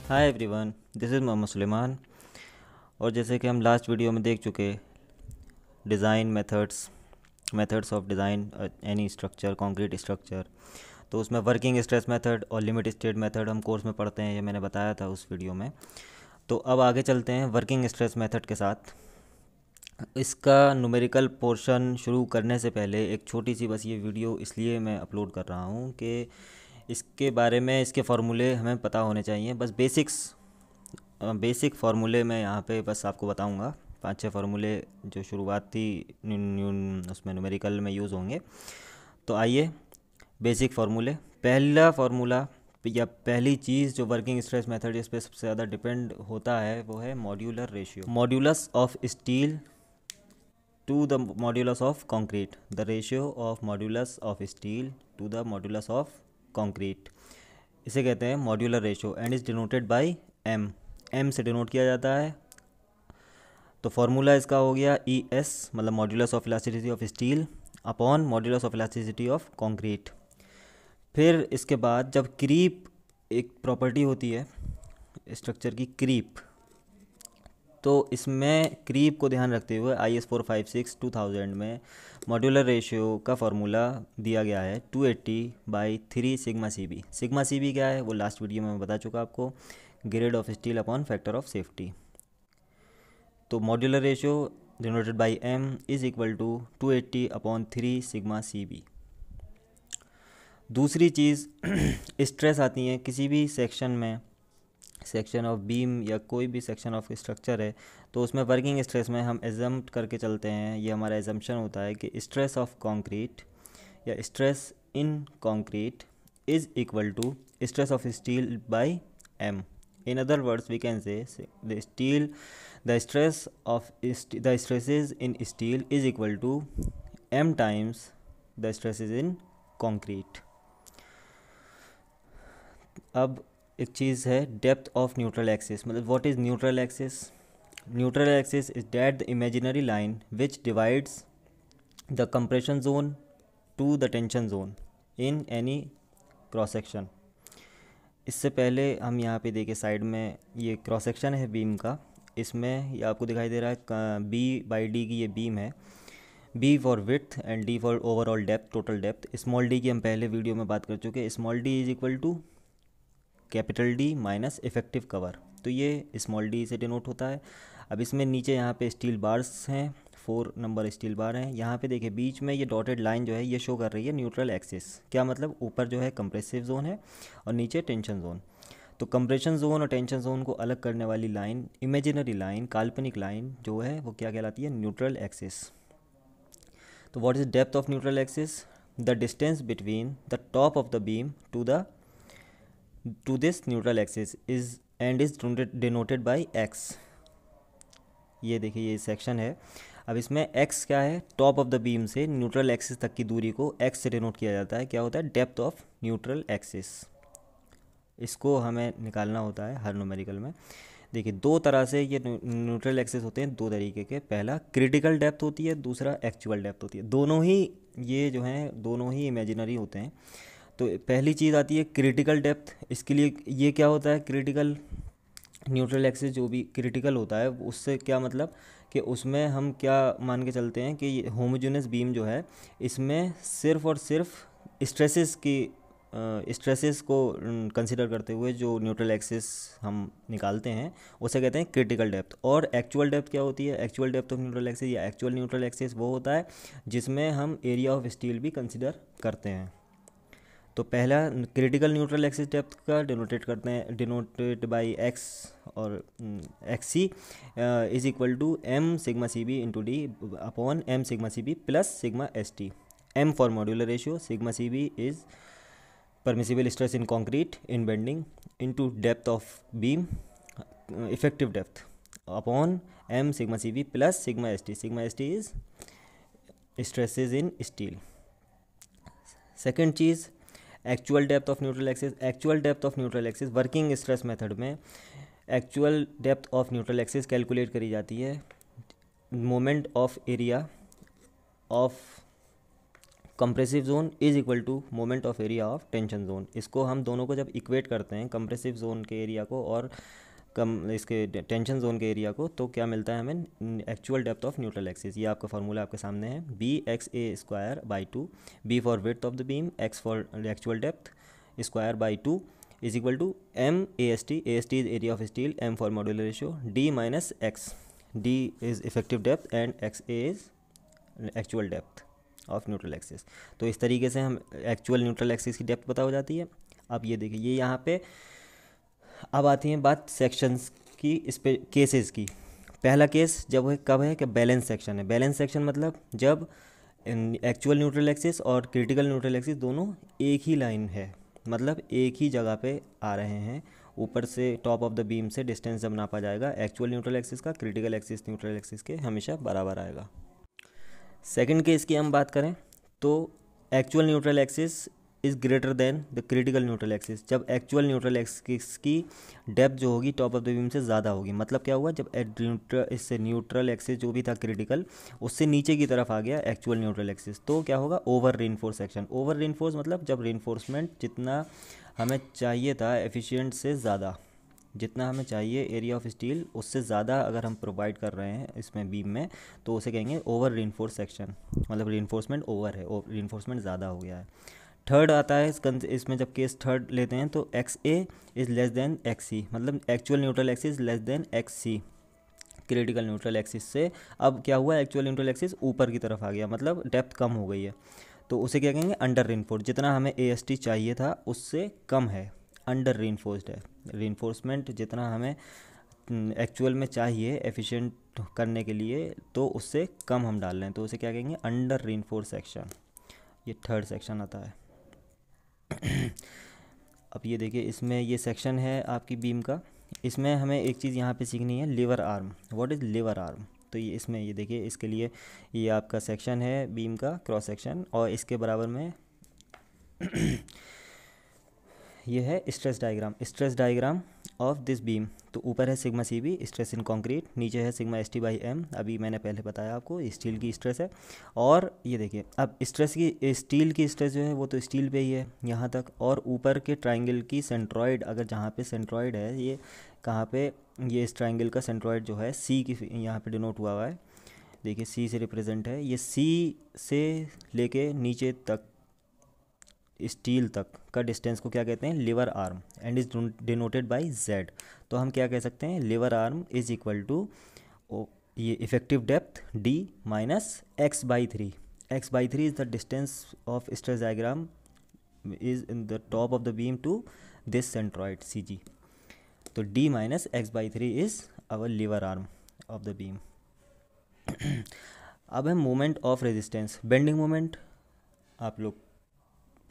Hi everyone, this is Mohammed Suleman. और जैसे कि हम लास्ट वीडियो में देख चुके, design methods of design any structure, concrete structure. तो उसमें वर्किंग स्ट्रेस मेथड और लिमिट स्टेट मेथड हम कोर्स में पढ़ते हैं, ये मैंने बताया था उस वीडियो में। तो अब आगे चलते हैं वर्किंग स्ट्रेस मेथड के साथ। इसका न्यूमेरिकल पोर्शन शुरू करने से पहले एक छोटी सी बस ये वीडियो इसलिए मैं अपलोड कर रहा हूँ कि इसके बारे में, इसके फार्मूले हमें पता होने चाहिए। बस बेसिक फार्मूले मैं यहाँ पे बस आपको बताऊँगा। 5-6 फार्मूले जो शुरुआती उसमें न्यूमेरिकल में यूज़ होंगे। तो आइए, बेसिक फार्मूले। पहला फार्मूला या पहली चीज़ जो वर्किंग स्ट्रेस मेथड इस पर सबसे ज़्यादा डिपेंड होता है वो है modular ratio, modulus of steel to the modulus of concrete, the ratio of modulus of steel to the modulus of concrete. इसे कहते हैं modular ratio and is denoted by M. M से डिनोट किया जाता है। तो फार्मूला इसका हो गया ई एस, मतलब modulus of elasticity of steel upon modulus of elasticity of concrete. फिर इसके बाद जब क्रीप एक प्रॉपर्टी होती है स्ट्रक्चर की, क्रीप, तो इसमें क्रीप को ध्यान रखते हुए IS 456/2000 में मॉड्यूलर रेशियो का फार्मूला दिया गया है 280/3 सिग्मा CB। सिग्मा CB क्या है वो लास्ट वीडियो में मैं बता चुका आपको, grade of steel upon factor of safety. तो modular ratio denoted by M is equal to 280/3 sigma CB। दूसरी चीज़ स्ट्रेस आती है किसी भी सेक्शन में, सेक्शन ऑफ बीम या कोई भी सेक्शन ऑफ स्ट्रक्चर है, तो उसमें वर्किंग स्ट्रेस में हम एजम्प्ट करके चलते हैं, ये हमारा एजम्पशन होता है कि स्ट्रेस ऑफ कंक्रीट या stress in concrete is equal to stress of steel by M। In other words, we can say the stress of the stresses in steel is equal to M times the stresses in concrete। अब एक चीज़ है depth of neutral axis, मतलब what is neutral axis. Neutral axis is that the imaginary line which divides the compression zone to the tension zone in any cross section. इससे पहले हम यहाँ पे देखें साइड में, ये क्रॉस सेक्शन है बीम का, इसमें ये आपको दिखाई दे रहा है B/D की ये बीम है, B for width and D for overall depth, total depth. Small d की हम पहले वीडियो में बात कर चुके हैं, small d is equal to capital D minus effective cover. तो ये स्मॉल d से डिनोट होता है। अब इसमें नीचे यहाँ पे स्टील बार्स हैं, 4 नंबर स्टील बार हैं। यहाँ पे देखिए बीच में ये डॉटेड लाइन जो है ये शो कर रही है न्यूट्रल एक्सिस। क्या मतलब, ऊपर जो है कंप्रेसिव जोन है और नीचे टेंशन जोन। तो कंप्रेशन जोन और टेंशन जोन को अलग करने वाली लाइन, इमेजिनरी लाइन, काल्पनिक लाइन जो है वो क्या कहलाती है, न्यूट्रल एक्सिस। तो what is depth of neutral axis, the distance between the top of the beam to this neutral axis is and is denoted by x। ये देखिए ये सेक्शन है। अब इसमें x क्या है, टॉप ऑफ द बीम से न्यूट्रल एक्सिस तक की दूरी को x से डिनोट किया जाता है। क्या होता है, डेप्थ ऑफ न्यूट्रल एक्सिस। इसको हमें निकालना होता है हर न्यूमेरिकल में। देखिए दो तरह से ये न्यूट्रल एक्सिस होते हैं, दो तरीके के। पहला क्रिटिकल डेप्थ होती है, दूसरा एक्चुअल डेप्थ होती है। दोनों ही ये जो हैं दोनों ही इमेजिनरी होते हैं। तो पहली चीज़ आती है क्रिटिकल डेप्थ। इसके लिए ये क्या होता है, क्रिटिकल न्यूट्रल एक्सिस जो भी क्रिटिकल होता है उससे क्या मतलब कि उसमें हम क्या मान के चलते हैं कि ये होमोजेनस बीम जो है इसमें सिर्फ और सिर्फ स्ट्रेसेस को कंसिडर करते हुए जो न्यूट्रल एक्सिस हम निकालते हैं उसे कहते हैं क्रिटिकल डेप्थ। और एक्चुअल डेप्थ क्या होती है, actual depth of neutral axis या एक्चुअल न्यूट्रल एक्सिस वो होता है जिसमें हम एरिया ऑफ स्टील भी कंसिडर करते हैं। तो पहला क्रिटिकल न्यूट्रल एक्सिस डेप्थ का डिनोटेट करते हैं, डिनोटेड बाय एक्स और XC is equal to M sigma CB into D upon M sigma CB plus sigma ST। M for modular ratio, sigma CB is permissible stress in concrete in bending into depth of beam, effective depth, upon M sigma CB plus sigma ST। Sigma ST is stresses in steel. Second चीज़ actual depth of neutral axis. Actual depth of neutral axis working stress method में actual depth of neutral axis calculate करी जाती है moment of area of compressive zone is equal to moment of area of tension zone. इसको हम दोनों को जब equate करते हैं, कंप्रेसिव जोन के एरिया को और कम इसके टेंशन जोन के एरिया को, तो क्या मिलता है हमें? Actual depth of neutral axis. ये आपका फार्मूला आपके सामने है, B X A square by two, B for width of the beam, X for actual depth square by two is equal to M A S T is area of steel, M for modular ratio, D minus X, D is effective depth and X A is actual depth of neutral axis. तो इस तरीके से हम actual neutral axis की depth पता हो जाती है। अब ये देखिए, ये यहाँ पे अब आती है बात सेक्शंस की, इस पे केसेस की। पहला केस जब है कब है कि बैलेंस सेक्शन है। बैलेंस सेक्शन मतलब जब एक्चुअल न्यूट्रल एक्सिस और क्रिटिकल न्यूट्रल एक्सिस दोनों एक ही लाइन है, मतलब एक ही जगह पे आ रहे हैं। ऊपर से टॉप ऑफ द बीम से डिस्टेंस जब नापा जाएगा एक्चुअल न्यूट्रल एक्सिस का, क्रिटिकल एक्सिस न्यूट्रल एक्सिस के हमेशा बराबर आएगा। सेकंड केस की हम बात करें तो actual neutral axis is greater than the critical neutral axis. जब एक्चुअल न्यूट्रल एक्सिस की डेप्थ जो होगी टॉप ऑफ द बीम से ज़्यादा होगी, मतलब क्या हुआ? जब इससे न्यूट्रल एक्सिस जो भी था क्रिटिकल, उससे नीचे की तरफ आ गया एक्चुअल न्यूट्रल एक्सिस, तो क्या होगा? Over reinforce section. Over reinforce मतलब जब रीइंफोर्समेंट जितना हमें चाहिए था एफिशिएंट से ज़्यादा, जितना हमें चाहिए एरिया ऑफ स्टील उससे ज़्यादा अगर हम प्रोवाइड कर रहे हैं इसमें बीम में, तो उसे कहेंगे ओवर रीइंफोर्स सेक्शन, मतलब रीइंफोर्समेंट ओवर है, रीइंफोर्समेंट ज़्यादा हो गया है। थर्ड आता है इसमें जब केस थर्ड लेते हैं तो x a is less than x c, मतलब actual neutral axis less than x c, critical neutral axis से। अब क्या हुआ? एक्चुअल न्यूट्रल एक्सिस ऊपर की तरफ आ गया, मतलब डेप्थ कम हो गई है, तो उसे क्या कहेंगे? Under reinforce. जितना हमें ए एस टी चाहिए था उससे कम है, अंडर रीइंफोर्स्ड है। रीइंफोर्समेंट जितना हमें एक्चुअल में चाहिए एफिशिएंट करने के लिए, तो उससे कम हम डाल रहे हैं, तो उसे क्या कहेंगे? Under reinforce section. ये थर्ड सेक्शन आता है। अब ये देखिए, इसमें ये सेक्शन है आपकी बीम का। इसमें हमें एक चीज़ यहाँ पे सीखनी है, lever arm. What is lever arm? तो ये इसमें ये देखिए, इसके लिए ये आपका सेक्शन है बीम का, क्रॉस सेक्शन, और इसके बराबर में ये है stress diagram of this beam. तो ऊपर है sigma C B stress in concrete, नीचे है sigma S T by M, अभी मैंने पहले बताया आपको स्टील की स्ट्रेस है। और ये देखिए, अब स्ट्रेस की स्टील की स्ट्रेस जो है वो तो स्टील पे ही है यहाँ तक, और ऊपर के ट्राइंगल की सेंट्रॉइड, अगर जहाँ पे सेंट्रॉइड है, ये कहाँ पे? ये इस ट्राइंगल का सेंट्रॉइड जो है सी की यहाँ पे डिनोट हुआ है, देखिए सी से रिप्रेजेंट है। ये सी से लेके नीचे तक स्टील तक का डिस्टेंस को क्या कहते हैं? Lever arm, and is denoted by z. तो हम क्या कह सकते हैं? Lever arm is equal to ये effective depth d minus x by three. X by three is the distance of stress diagram is in the top of the beam to this centroid c g. तो d minus x by three is our lever arm of the beam. अब है moment of resistance, bending moment. आप लोग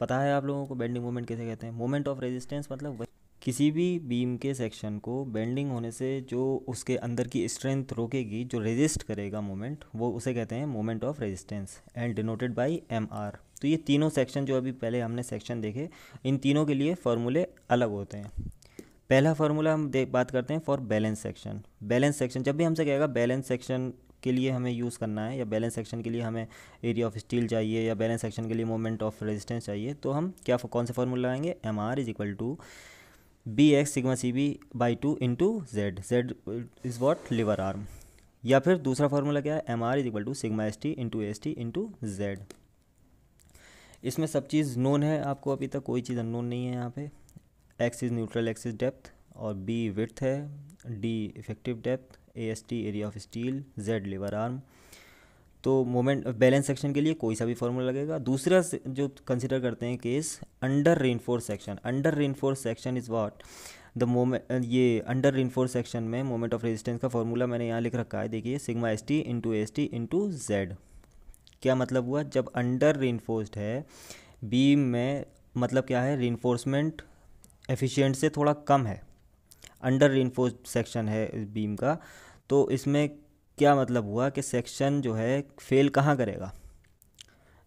पता है आप लोगों को बेंडिंग मोमेंट कैसे कहते हैं? मोमेंट ऑफ रेजिस्टेंस मतलब किसी भी बीम के सेक्शन को बेंडिंग होने से जो उसके अंदर की स्ट्रेंथ रोकेगी, जो रेजिस्ट करेगा मोमेंट, वो उसे कहते हैं moment of resistance, and denoted by M R. तो ये तीनों सेक्शन जो अभी पहले हमने सेक्शन देखे, इन तीनों के लिए फार्मूले अलग होते हैं। पहला फार्मूला हम बात करते हैं for balance section. Balance section जब भी हमसे कहेगा बैलेंस सेक्शन के लिए हमें यूज़ करना है, या बैलेंस सेक्शन के लिए हमें एरिया ऑफ स्टील चाहिए, या बैलेंस सेक्शन के लिए मोमेंट ऑफ रेजिस्टेंस चाहिए, तो हम कौन से फार्मूला लगाएंगे? M R is equal to B X sigma C B by two into Z. Z is what? Lever arm. या फिर दूसरा फार्मूला क्या है? M R is equal to sigma S T into Z. इसमें सब चीज़ known है आपको, अभी तक कोई चीज़ अननोन नहीं है यहाँ पे। X is neutral axis depth, और बी विड्थ है, D effective depth, A S T area of steel, Z lever arm. तो मोमेंट बैलेंस सेक्शन के लिए कोई सा भी फार्मूला लगेगा। दूसरा जो कंसिडर करते हैं case under reinforce section. Under reinforce section is what? The moment, ये अंडर रीइंफोर्स सेक्शन में मोमेंट ऑफ रेजिस्टेंस का फार्मूला मैंने यहाँ लिख रखा है, देखिए sigma S T into Z. क्या मतलब हुआ? जब अंडर रीइंफोर्स्ड है बीम में, मतलब क्या है? रीइंफोर्समेंट एफिशिएंट से थोड़ा कम है, अंडर रीइंफोर्स्ड सेक्शन है इस बीम का, तो इसमें क्या मतलब हुआ कि सेक्शन जो है फेल कहाँ करेगा?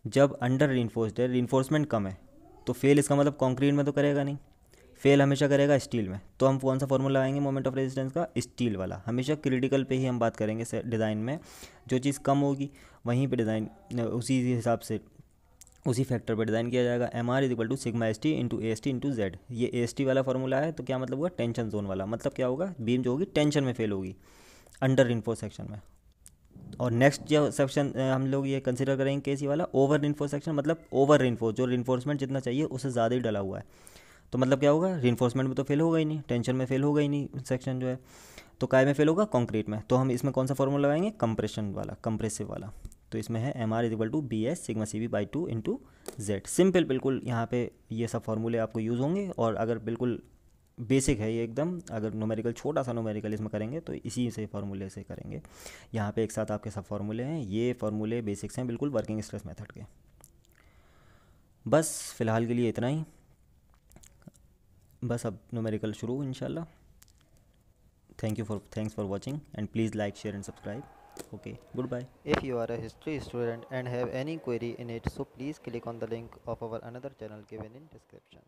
जब अंडर रीइंफोर्स्ड है, रीइंफोर्समेंट कम है, तो फेल इसका मतलब कंक्रीट में तो करेगा नहीं, फेल हमेशा करेगा स्टील में। तो हम कौन सा फार्मूला लगाएंगे मोमेंट ऑफ रेजिस्टेंस का? स्टील वाला। हमेशा क्रिटिकल पे ही हम बात करेंगे डिज़ाइन में, जो चीज़ कम होगी वहीं पे डिज़ाइन उसी हिसाब से उसी फैक्टर पर डिज़ाइन किया जाएगा। M R is equal to sigma S T into A S T into Z. ये ए एस टी वाला फॉर्मूला है, तो क्या मतलब होगा, टेंशन जोन वाला। मतलब क्या होगा, बीम जो होगी टेंशन में फेल होगी अंडर रिइंफोर्स सेक्शन में। और नेक्स्ट जो सेक्शन हम लोग ये कंसिडर करेंगे केसी वाला, ओवर रिइंफोर्स सेक्शन, मतलब ओवर रिइंफोर्स, जो रिइंफोर्समेंट जितना चाहिए उससे ज़्यादा ही डला हुआ है। तो मतलब क्या होगा, रिइंफोर्समेंट में तो फेल होगा ही नहीं, टेंशन में फेल होगा ही नहीं सेक्शन जो है, तो काय में फेल होगा, कंक्रीट में। तो हम इसमें कौन सा फॉर्मूला लगाएंगे, कंप्रेशन वाला, कंप्रेसिव वाला। तो इसमें है M R is equal to B S sigma C B by 2 into Z. Simple बिल्कुल, यहाँ पे ये सब फॉर्मूले आपको यूज़ होंगे। और अगर बिल्कुल बेसिक है ये एकदम, अगर न्यूमेरिकल छोटा सा न्यूमेरिकल इसमें करेंगे तो इसी से फार्मूले से करेंगे। यहाँ पे एक साथ आपके सब फार्मूले हैं, ये फार्मूले बेसिक्स हैं बिल्कुल वर्किंग स्ट्रेस मेथड के। बस फ़िलहाल के लिए इतना ही, बस अब न्यूमेरिकल शुरू इंशाल्लाह। Thanks for watching, and please like, share and subscribe. Okay, goodbye. If you are a history student and have any query in it, so please click on the link of our another channel given in description.